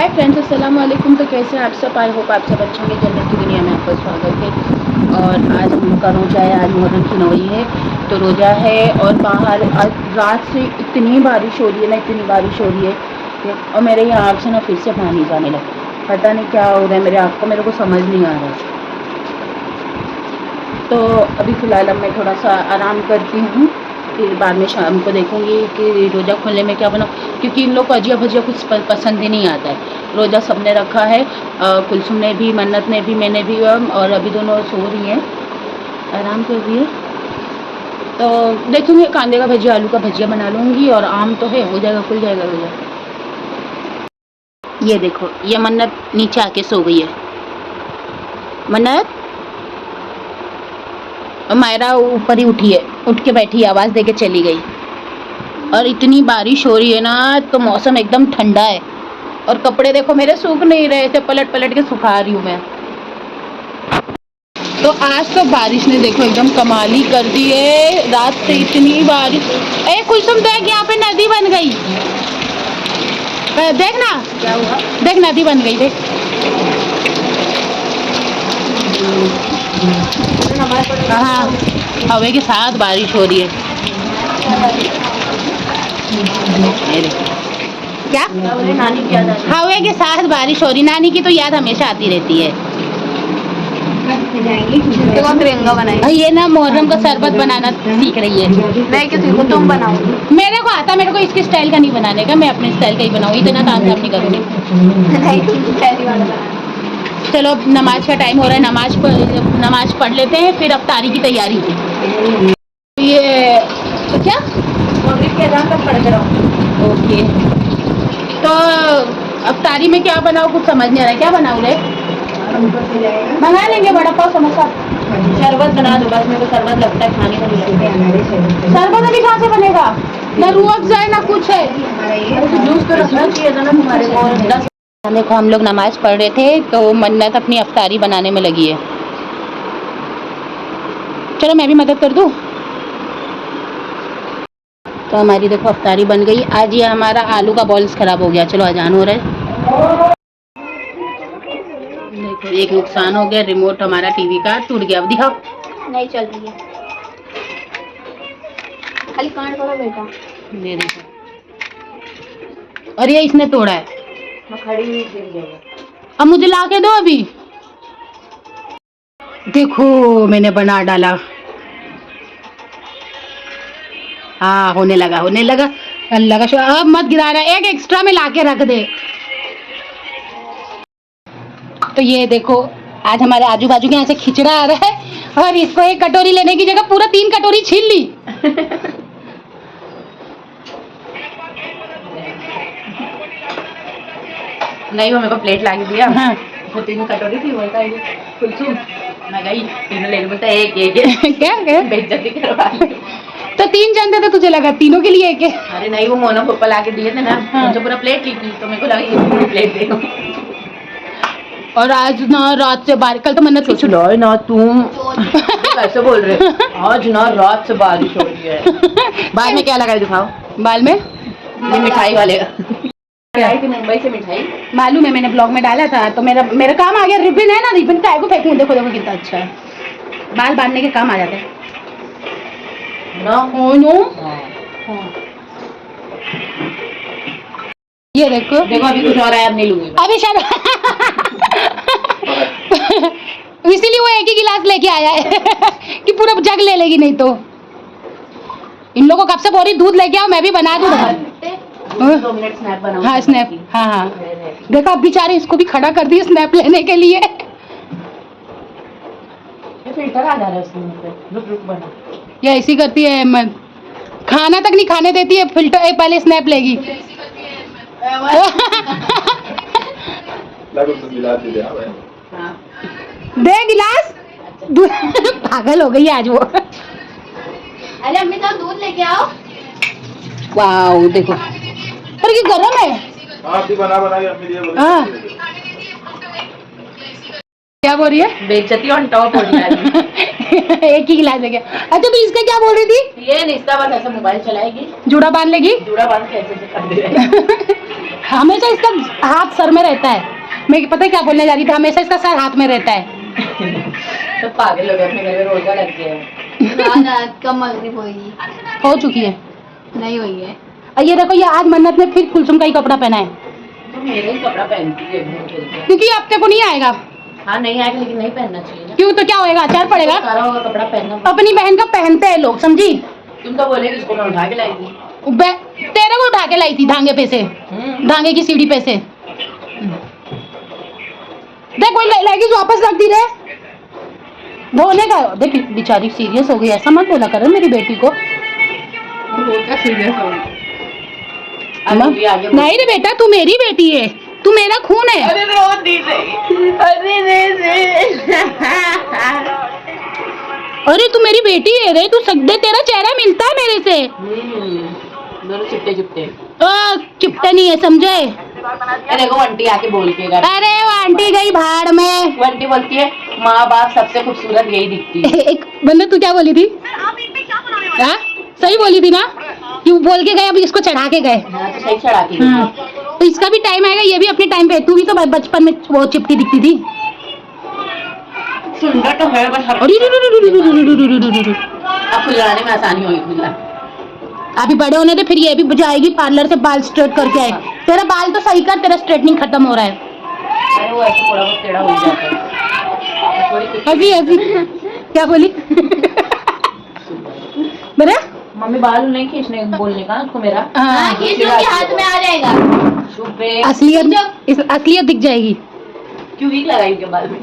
Hi friends, अस्सलाम वालेकुम। तो कैसे हैं आप सब? आई होप आप सब अच्छे होंगे। जन्नत की दुनिया में आपका स्वागत है। और आज हम लोग का रोज़ा है। आज मुहर्रम की 9वीं है, तो रोज़ा है। और बाहर आज रात से इतनी बारिश हो रही है ना, इतनी बारिश हो रही है। और मेरे यहाँ आँख से ना फिर से पानी जाने लगा। पता नहीं क्या हो रहा है मेरे आँख को, मेरे को समझ नहीं आ रहा है। तो अभी फ़िलहाल अब मैं थोड़ा सा आराम करती हूँ, फिर बाद में शाम को देखूँगी कि रोज़ा खोलने में क्या बनाऊँ, क्योंकि इन लोग को अजिया भजिया कुछ पसंद ही नहीं आता है। रोज़ा सबने रखा है, कुलसुम ने भी, मन्नत ने भी, मैंने भी, और अभी दोनों सो रही हैं, आराम कर रही है। तो देखूँगी कांदे का भजिया, आलू का भजिया बना लूँगी। और आम तो है, हो जाएगा, खुल जाएगा रोज़ा। ये देखो, ये मन्नत नीचे आके सो गई है। मन्नत और मायरा ऊपर ही उठी है, उठ के बैठी है, आवाज़ दे के चली गई। और इतनी बारिश हो रही है ना, तो मौसम एकदम ठंडा है। और कपड़े देखो मेरे सूख नहीं रहे थे, पलट पलट के सुखा रही हूँ मैं। तो आज तो बारिश ने देखो एकदम कमाल ही कर दी है। रात से इतनी बारिश। ए कुलसुम देख, यहाँ पे नदी बन गई। देख ना, क्या हुआ? देख नदी बन गई, देख। हाँ, हवा के साथ बारिश हो रही है। क्या? नानी की याद आती है। हवा के साथ बारिश हो रही। नानी की तो याद हमेशा आती रहती है। तिरंगा बनाए। ये ना मुहर्रम का शरबत बनाना सीख रही है। मैं क्यों सीखूं, तुम बनाओ। मेरे को आता, मेरे को इसके स्टाइल का नहीं बनाने का, मैं अपने स्टाइल का ही बनाऊँ। इतना काम धाम नहीं करूँगी। चलो अब नमाज का टाइम हो रहा है, नमाज पढ़ लेते हैं, फिर अफ्तारी की तैयारी। ये तो क्या मगरिब के अज़ान तक पढ़ते रहो। ओके, तो अफ्तारी में क्या बनाओ, कुछ समझ नहीं आ रहा है। क्या बनाऊँ रे? मंगा लेंगे वड़ा पाव समोसा। शरबत बना दो बस, मेरे को शरबत लगता है खाने का। शरबत अभी कहाँ से बनेगा? ना रूह अफ़ज़ा है ना कुछ है। जूस तो रखना चाहिए था ना तुम्हारे को। देखो हम लोग नमाज पढ़ रहे थे, तो मन्नत अपनी अफ्तारी बनाने में लगी है। चलो मैं भी मदद कर दूँ। तो हमारी देखो अफ्तारी बन गई। आज ये हमारा आलू का बॉल्स ख़राब हो गया। चलो अजान हो रहा है। देखो एक नुकसान हो गया, रिमोट हमारा टीवी का टूट गया। अब दिखाओ, नहीं चल रही है। खाली कान करो बेटा। ये देखो, और ये इसने तोड़ा है। मैं खड़ी हुई गिर गई। अब मुझे ला के दो अभी। देखो मैंने बना डाला। हाँ होने लगा, होने लगा। अल्लाह का शुक्र। अब मत गिराना, एक एक्स्ट्रा में लाके रख दे। तो ये देखो, आज हमारे आजू बाजू के यहाँ से खिचड़ा आ रहा है, और इसको एक कटोरी लेने की जगह पूरा 3 कटोरी छीन ली। नहीं, वो मेरे को प्लेट ला के दिया। हाँ। तो 3 कटोरी थी, बोलता है कुलसुम, मैं गई तीनों लेने, बोलता है एक क्या बेइज्जती करवा ली। तो 3 जन थे, तो तुझे लगा तीनों के लिए एक है? अरे नहीं, वो मोनो पप्पा ला के दिए थे ना। हाँ। मुझे पूरा प्लेट ली थी, तो मेरे को लगा ये पूरी प्लेट दे दो। और आज ना रात से बारिश, कल तो मन्नत की छुट्टी ना, तुम कैसे बोल रहे? आज ना रात से बारिश हो रही है। बाल में क्या लगा है दिखाओ? बाल में ये मिठाई वाले आई थी मुंबई से मिठाई, मालूम है, मैंने ब्लॉग में डाला था। तो मेरा काम आ गया। रिबन है ना, रिबन का को फेंकूं। देखो देखो कितना अच्छा है, बाल बांधने के काम आ जाते हैं ना। ये देखो देखो, अभी कुछ और है, अब नहीं लूंगी अभी शायद। इसीलिए वो एक ही गिलास लेके आया है कि पूरा जग ले लेगी, नहीं तो इन लोगों को कब से बोल रही दूध लेके आओ, मैं भी बना दूँ। 2 मिनट स्नैप बनाऊं। हाँ स्नैप, हाँ हाँ। देखो अब बेचारे इसको भी खड़ा कर दिए स्नैप लेने के लिए। फिल्टर आ जा रहा है उसमें, रुक रुक बना। ये ऐसी करती है, खाना तक नहीं खाने देती है, फिल्टर पहले स्नैप लेगी। दे गिलास। पागल हो गई आज वो। अरे अम्मी तो दूध लेके आओ। वाओ देखो, पर ये गरम है। आप भी बना के अम्मी दिए बोले। हाँ क्या बोल रही है? बेइज्जती ऑन टॉप हो रही है। एक ही गिलास लेके। अच्छा तो इसका क्या बोल रही थी? ये निस्ता बस ऐसे मोबाइल चलाएगी, जूड़ा बांध लेगी, जूड़ा बांध के ऐसे कर दे। हमेशा इसका हाथ सर में रहता है। मैं पता है क्या बोलने जा रही थी, हमेशा इसका सर हाथ में रहता है। तो पागल हो गए, अपने घर में रोजा लग गया है। रात का मगरिब होगी, हो चुकी है। नहीं हुई है। और ये देखो, ये आज मन्नत ने फिर कुलसुम का ही कपड़ा पहना है, तो मेरा ही कपड़ा पहनती है घूम फिर के। क्योंकि अब तेरे को नहीं आएगा। हाँ नहीं आएगा, लेकिन नहीं पहनना चाहिए ना। क्यों, तो क्या होएगा, अचार पड़ेगा। सारा होगा कपड़ा पहनना। अपनी बहन का पहनते हैं लोग, समझी। तुम तो बोले इसको मैं उठा के लाएगी। तेरे को उठा के लाई थी धांगे पे से, धांगे की सीढ़ी पे से। देख कोई लेगीज वापस रख दी रे, धोने का। देख बेचारी सीरियस हो गई, ऐसा मत बोला कर मेरी बेटी को। सीरियस हो नहीं रे बेटा, तू मेरी बेटी है, तू मेरा खून है। अरे रो दी सही। अरे तू मेरी बेटी है रे, तू सकदे, तेरा चेहरा मिलता है मेरे से। दोनों चिपटे चिपटे। चिपटे नहीं है, समझे। अरे वो आंटी आके बोल के गई। अरे वो आंटी गई भाड़ में। वो आंटी बोलती है माँ बाप सबसे खूबसूरत यही दिखती है। एक बंदे, तू क्या बोली थी? हाँ सही बोली थी ना, क्यों बोल के गए, अब इसको चढ़ा के गए। हाँ, तो सही चढ़ा के गई। तो इसका भी टाइम आएगा, ये भी अपने टाइम पे। तू भी तो बचपन में वो चिपटी दिखती थी। सुंदर तो है बस। अरे अब खुलवाने में आसानी होगी खुला। अभी बड़े होने दे, फिर ये भी जाएगी पार्लर से बाल स्ट्रेट करके आए। तेरा बाल तो सही कर, तेरा स्ट्रेटनिंग खत्म हो रहा है। अरे वो ऐसे थोड़ा बहुत टेढ़ा हो जाता है। अभी अभी क्या बोली मेरा मम्मी बाल नहीं खींचने बोलने का उसको मेरा। हाँ, खींचूंगी, हाथ में आ जाएगा। चुप रे। असलियत दिख जाएगी। क्यों वीक लगाई के बाल में?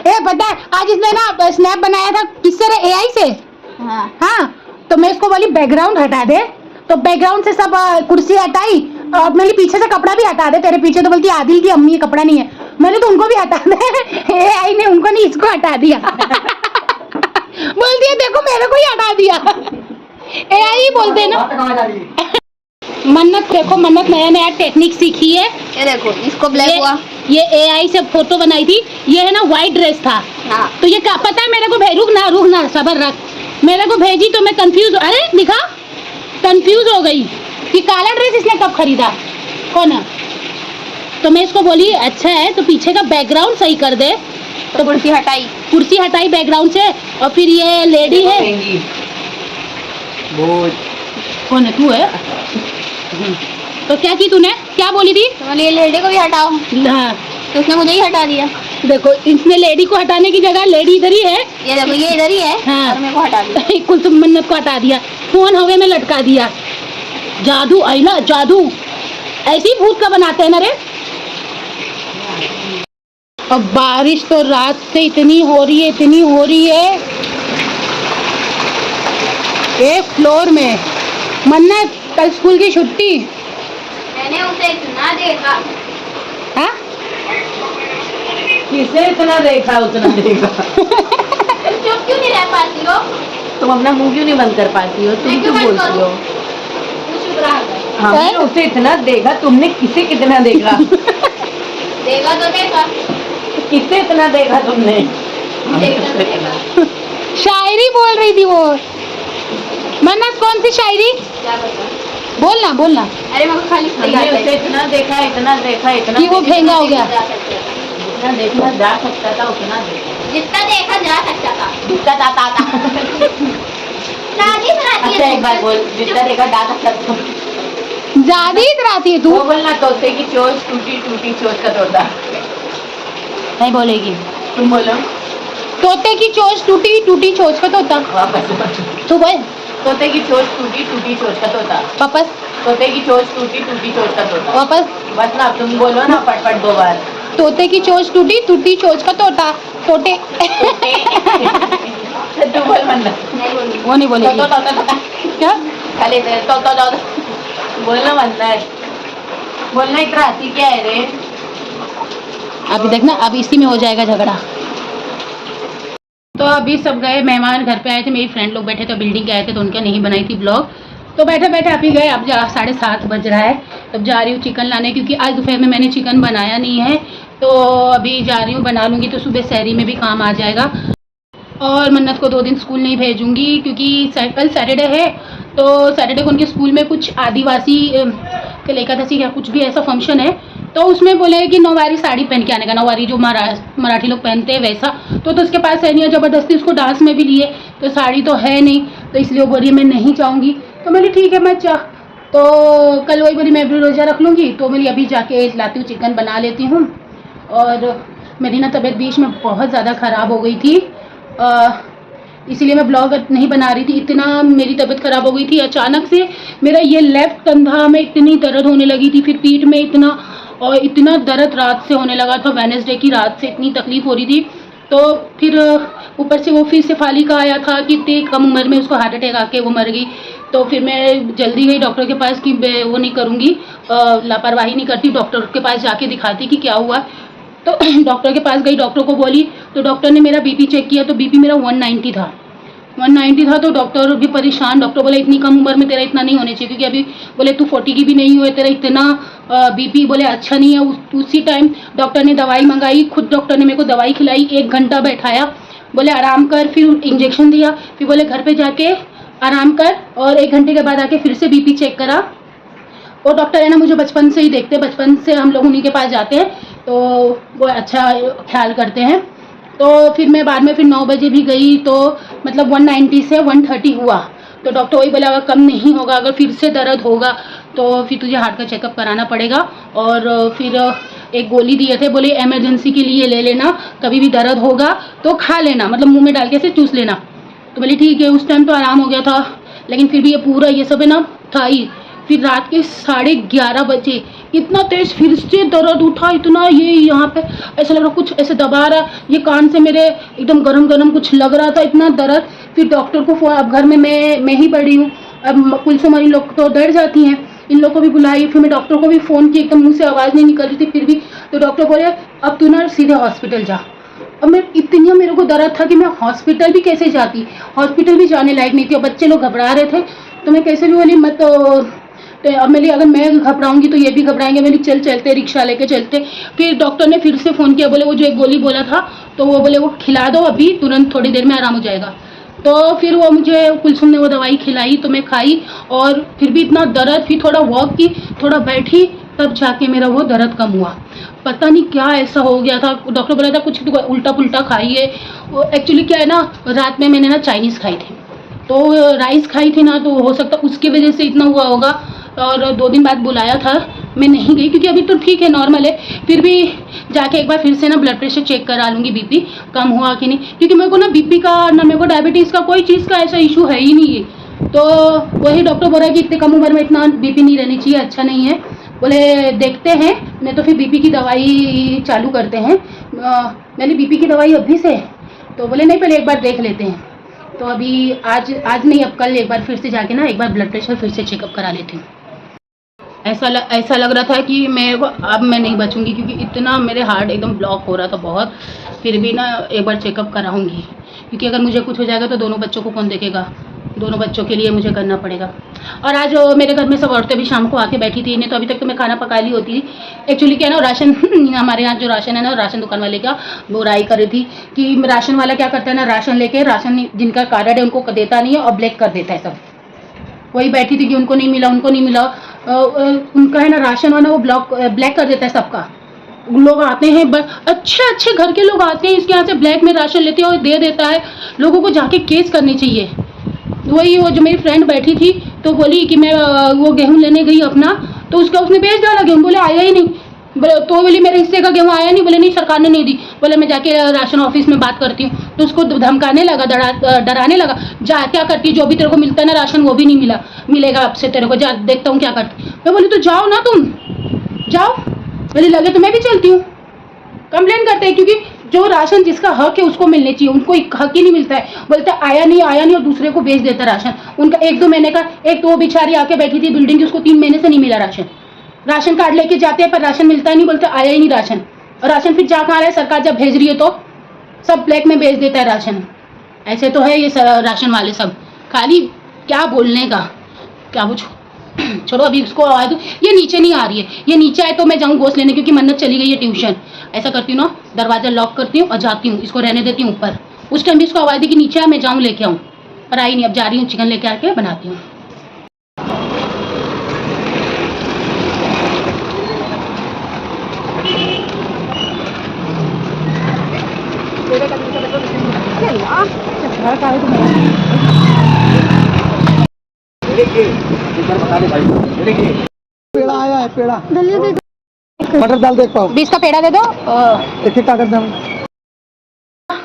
ए पता है, आज इसने ना स्नैप बनाया था, किससे रे, एआई से। हाँ तो मैं इसको बोली बैकग्राउंड हटा दे, तो बैकग्राउंड से सब कुर्सी हटाई, और मेरे पीछे से कपड़ा भी हटा दे। तेरे पीछे तो बोलती आदिल की अम्मी ये कपड़ा नहीं है, मैंने तो उनको भी हटा दे। एआई ने उनको नहीं, इसको हटा दिया। बोलती है देखो मेरे को ही हटा दिया। एआई बोलते हैं ना। मन्नत देखो, मन्नत नया नया टेक्निक सीखी है। ये देखो, इसको ब्लैक हुआ। ये एआई से फोटो बनाई थी, ये है ना व्हाइट ड्रेस था। हाँ। तो ये क्या पता है मेरे को, रुक ना सबर रख। मेरे को भेजी तो मैं कंफ्यूज, अरे दिखा, कंफ्यूज हो गई कि काला ड्रेस इसने कब खरीदा, कौन है। तो मैं इसको बोली अच्छा है तो पीछे का बैकग्राउंड सही कर दे। तो कुर्सी हटाई बैकग्राउंड से, और फिर ये लेडी है। कौन है, तू है। तो क्या की तूने, क्या बोली थी? तो ये लेडी को भी हटाओ। हाँ तो उसने मुझे ही हटा दिया। देखो, इसने लेडी को हटाने की जगह, लेडी इधर ही है। ये देखो, ये इधर ही है। हाँ। और मेरे को हटा दिया। कुलसुम मन्नत को हटा दिया, फोन हवे में लटका दिया। जादू आईला, जादू ऐसी भूत का बनाते हैं ना रे। अब बारिश तो रात से इतनी हो रही है। एक फ्लोर में। मन्नत कल स्कूल की छुट्टी। मैंने उसे इतना देखा। हाँ किसे इतना देखा उतना देखा। चुप क्यों नहीं रह पाती हो? तुम अपना मुंह क्यों नहीं बंद कर पाती हो? तुम क्यों बोलती हो? चुप रहा कर। हमने उसे इतना देखा, तुमने किसे कितना देखा? देखा तो देखा। किसे इतना देखा तुमने? देखा तो देखा। शायरी बोल रही थी वो। मन्नत कौन सी शायरी? क्या बता? बोलना। अरे मेरे को खाली हमने उसे इतना देखा कि वो फेंगा हो गया। जितना देखा जा सकता था उतना देखा। जितना देखा जा सकता था। जितना जाता था। नानी सुनाती अच्छा है। एक बार बोल, जितना देखा जा सकता था। ज्यादा ही इतराती है तू। वो बोलना, तोते की चोंच टूटी चोंच का तोता। नहीं बोलेगी। तुम बोलो। तोते की चोंच टूटी चोंच का तोता। वापस। तू बोल। तोते की चोंच टूटी चोंच का तोता। वापस। तोते की चोंच टूटी चोंच का तोता। वापस। बस ना, तुम बोलो ना फटफट 2 बार। तोते की चोंच टूटी चोंच का तोता। तोते। तू बोल वरना। नहीं बोली। वो नहीं बोलेगी। तो क्या? खाली तो बोलना बनना है। बोलना इतना आती क्या है रे? अभी देखना, अब इसी में हो जाएगा झगड़ा। तो अभी सब गए, मेहमान घर पे आए थे, मेरी फ्रेंड लोग बैठे थे, बिल्डिंग के आए थे, तो उनके नहीं बनाई थी ब्लॉग। तो बैठे बैठे अभी गए, अब 7:30 बज रहा है। अब जा रही हूँ चिकन लाने, क्योंकि आज दोपहर में मैंने चिकन बनाया नहीं है, तो अभी जा रही हूँ, बना लूँगी तो सुबह सहरी में भी काम आ जाएगा। और मन्नत को 2 दिन स्कूल नहीं भेजूँगी, क्योंकि कल सैटरडे है, तो सैटरडे को उनके स्कूल में कुछ आदिवासी के एकादशी या कुछ भी ऐसा फंक्शन है, तो उसमें बोले कि नौवारी साड़ी पहन के आने का, नौवारी जो मराठी लोग पहनते हैं वैसा। तो उसके पास है नहीं, ज़बरदस्ती उसको डांस में भी लिए, तो साड़ी तो है नहीं, तो इसलिए वो बोली मैं नहीं चाहूँगी। तो बोली ठीक है मैं तो कल वही बोली मैं भी रोज़ा रख लूँगी। तो मेरी अभी जाके लाती हूँ, चिकन बना लेती हूँ। और मेरी ना तबीयत बीच में बहुत ज़्यादा ख़राब हो गई थी, इसीलिए मैं ब्लॉग नहीं बना रही थी। इतना मेरी तबीयत ख़राब हो गई थी, अचानक से मेरा ये लेफ़्ट कंधा में इतनी दर्द होने लगी थी, फिर पीठ में इतना दर्द रात से होने लगा था। वेडनेसडे की रात से इतनी तकलीफ़ हो रही थी। तो फिर ऊपर से वो फिर शेफाली का आया था कि इतनी कम उम्र में उसको हार्ट अटैक आके वो मर गई। तो फिर मैं जल्दी गई डॉक्टर के पास कि मैं वो नहीं करूँगी, लापरवाही नहीं करती, डॉक्टर के पास जाके दिखाती कि क्या हुआ। तो डॉक्टर के पास गई, डॉक्टर को बोली, तो डॉक्टर ने मेरा बीपी चेक किया, तो बीपी मेरा 190 था। तो डॉक्टर भी परेशान, डॉक्टर बोले इतनी कम उम्र में तेरा इतना नहीं होने चाहिए, क्योंकि अभी बोले तू 40 की भी नहीं हुए, तेरा इतना बीपी बोले अच्छा नहीं है। उसी टाइम डॉक्टर ने दवाई मंगाई, खुद डॉक्टर ने मेरे को दवाई खिलाई, 1 घंटा बैठाया, बोले आराम कर, फिर इंजेक्शन दिया, फिर बोले घर पे जाके आराम कर, और 1 घंटे के बाद आके फिर से बीपी चेक करा। वो डॉक्टर है ना मुझे बचपन से ही देखते, बचपन से हम लोग उन्हीं के पास जाते हैं, तो वो अच्छा ख्याल करते हैं। तो फिर मैं बाद में फिर 9 बजे भी गई, तो मतलब 190 से 130 हुआ। तो डॉक्टर वही बोला अगर कम नहीं होगा, अगर फिर से दर्द होगा तो फिर तुझे हार्ट का चेकअप कराना पड़ेगा। और फिर एक गोली दिए थे, बोले इमरजेंसी के लिए ले लेना, कभी भी दर्द होगा तो खा लेना, मतलब मुंह में डाल के ऐसे चूस लेना। तो बोले ठीक है। उस टाइम तो आराम हो गया था, लेकिन फिर भी ये पूरा ये सब है ना था ही। फिर रात के 11:30 बजे इतना तेज फिर से दर्द उठा, इतना ये यहाँ पे ऐसा लग रहा कुछ ऐसे दबा रहा, ये कान से मेरे एकदम गरम गरम कुछ लग रहा था, इतना दर्द। फिर डॉक्टर को अब घर में मैं ही पड़ी हूँ, अब कुलसुम इन लोग तो डर जाती हैं, इन लोग को भी बुलाई। फिर मैं डॉक्टर को भी फ़ोन की, एकदम मुँह से आवाज़ नहीं निकल रही थी फिर भी। तो डॉक्टर बोले अब तू ना सीधे हॉस्पिटल जा। अब मेरे को दर्द था कि मैं हॉस्पिटल भी कैसे जाती, हॉस्पिटल भी जाने लायक नहीं थी, और बच्चे लोग घबरा रहे थे, तो मैं कैसे भी बोली मत। तो अब मेरी अगर मैं घबराऊंगी तो ये भी घबराएंगे, मेरी चलते रिक्शा लेके चलते। फिर डॉक्टर ने फिर से फ़ोन किया, बोले वो जो एक गोली बोला था, तो वो बोले वो खिला दो अभी, तुरंत थोड़ी देर में आराम हो जाएगा। तो फिर वो मुझे कुलसुम ने वो दवाई खिलाई, तो मैं खाई, और फिर भी इतना दर्द, फिर थोड़ा वॉक की, थोड़ा बैठी, तब जाके मेरा वो दर्द कम हुआ। पता नहीं क्या ऐसा हो गया था, डॉक्टर बोला था कुछ उल्टा पुल्टा खाइए। एक्चुअली क्या है ना, रात में मैंने ना चाइनीज़ खाई थी, तो राइस खाई थी ना, तो हो सकता उसकी वजह से इतना हुआ होगा। और 2 दिन बाद बुलाया था, मैं नहीं गई, क्योंकि अभी तो ठीक है, नॉर्मल है। फिर भी जाके एक बार फिर से ना ब्लड प्रेशर चेक करा लूँगी, बीपी कम हुआ कि नहीं, क्योंकि मेरे को ना बीपी का ना मेरे को डायबिटीज़ का कोई चीज़ का ऐसा इशू है ही नहीं है। तो वही डॉक्टर बोल रहा है कि इतनी कम उम्र में इतना बीपी नहीं रहनी चाहिए, अच्छा नहीं है। बोले देखते हैं, नहीं तो फिर बीपी की दवाई चालू करते हैं। मैंने बीपी की दवाई अभी से, तो बोले नहीं पहले एक बार देख लेते हैं। तो अभी आज नहीं, अब कल एक बार फिर से जाके ना एक बार ब्लड प्रेशर फिर से चेकअप करा लेती हूँ। ऐसा लग रहा था कि अब मैं नहीं बचूंगी, क्योंकि इतना मेरे हार्ट एकदम ब्लॉक हो रहा था बहुत। फिर भी ना एक बार चेकअप कराऊंगी, क्योंकि अगर मुझे कुछ हो जाएगा तो दोनों बच्चों को कौन देखेगा, दोनों बच्चों के लिए मुझे करना पड़ेगा। और आज मेरे घर में सब औरतें भी शाम को आके बैठी थी, नहीं तो अभी तक तो मैं खाना पका ली होती। एक्चुअली क्या है ना, राशन हमारे यहाँ जो राशन है ना, राशन दुकान वाले का बुराई कर रही थी कि राशन वाला क्या करता है ना, राशन लेके राशन जिनका कार्ड है उनको देता नहीं है और ब्लैक कर देता है सब। वही बैठी थी कि उनको नहीं मिला, उनका है ना राशन वाला वो ब्लैक कर देता है सबका। लोग आते हैं, अच्छे घर के लोग आते हैं, इसके यहाँ से ब्लैक में राशन लेते हैं और दे देता है। लोगों को जाके केस करनी चाहिए। वही वो जो मेरी फ्रेंड बैठी थी, तो बोली कि मैं वो गेहूं लेने गई अपना, तो उसने बेच डाला गेहूं, बोले आया ही नहीं। तो बोली मेरे हिस्से का गेहूं आया नहीं, बोले नहीं सरकार ने नहीं दी। बोले मैं जाके राशन ऑफिस में बात करती हूँ। तो उसको धमकाने लगा, डराने लगा, जा क्या करती, जो भी तेरे को मिलता है ना राशन वो भी नहीं मिलेगा अब से तेरे को, जा देखता हूँ क्या करती। मैं बोली तो जाओ ना, तुम जाओ। बोली लगे तो मैं भी चलती हूँ। कंप्लेन करते हैं, क्योंकि जो राशन जिसका हक है उसको मिलने चाहिए, उनको एक हक ही नहीं मिलता है। बोलते आया नहीं और दूसरे को बेच देता राशन। उनका 1-2 महीने का, एक तो वो बेचारी आके बैठी थी बिल्डिंग की, उसको 3 महीने से नहीं मिला राशन कार्ड लेके जाते हैं पर राशन मिलता ही नहीं, बोलते आया ही नहीं राशन। और राशन फिर जा कहाँ रहा है, सरकार जब भेज रही है तो सब ब्लैक में बेच देता है राशन। ऐसे तो है ये राशन वाले सब, खाली क्या बोलने का, क्या वो छोड़ो अभी उसको आवाज दो। ये नीचे नहीं आ रही है, ये नीचे आए तो मैं जाऊँ गोश्त लेने, क्योंकि मन्नत चली गई है ट्यूशन। ऐसा करती हूँ ना, दरवाजा लॉक करती हूँ और जाती हूँ, इसको रहने देती हूँ ऊपर। उस टाइम भी इसको आवाज़ दी कि नीचे आ, मैं जाऊँ लेके आऊँ, पर आई नहीं। अब जा रही हूँ, चिकन लेके आके बनाती हूँ। पेड़ा आया है, पेड़ा मटर दाल देख पाओ, 20 का पेड़ा दे दो। एक एक कागज दाम।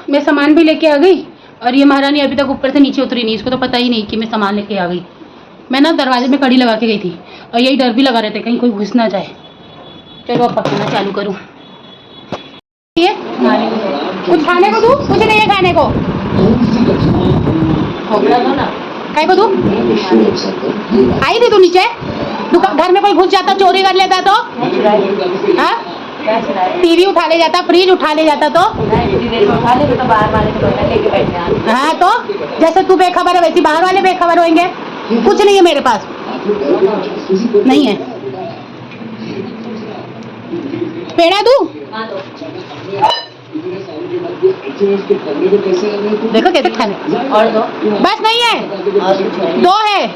मैं सामान भी लेके आ गई और ये महारानी अभी तक ऊपर से नीचे उतरी नहीं, इसको तो पता ही नहीं कि मैं सामान लेके आ गई। मैं ना दरवाजे में कड़ी लगा के गई थी और यही डर भी लगा रहे थे कहीं कोई घुस ना जाए। चलो अब पकाना चालू करूँ। ये कुछ खाने को दूँ? कुछ नहीं है खाने को। काय को दूँ? आई थी तू नीचे? दुकान घर में कोई घुस जाता, चोरी कर लेता तो? हाँ? टीवी उठा ले जाता, फ्रिज उठा ले जाता तो? हाँ तो जैसे तू बेखबर है वैसी बाहर वाले बेखबर होंगे। कुछ नहीं है मेरे पास, नहीं है। पेड़ा दूं? देखो कैसे खाने और दो, बस नहीं है, दो है,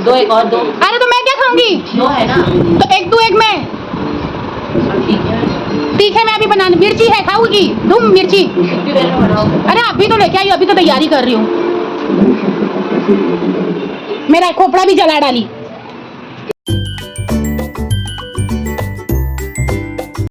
दो एक और दो। अरे तो मैं क्या खाऊंगी? दो है ना, तो एक तू एक मैं। तीखे मैं अभी बनाने, मिर्ची है खाऊंगी, दूं मिर्ची? अरे अभी तो लेके आई, अभी तो तैयारी कर रही हूँ। मेरा खोपड़ा भी जला डाली।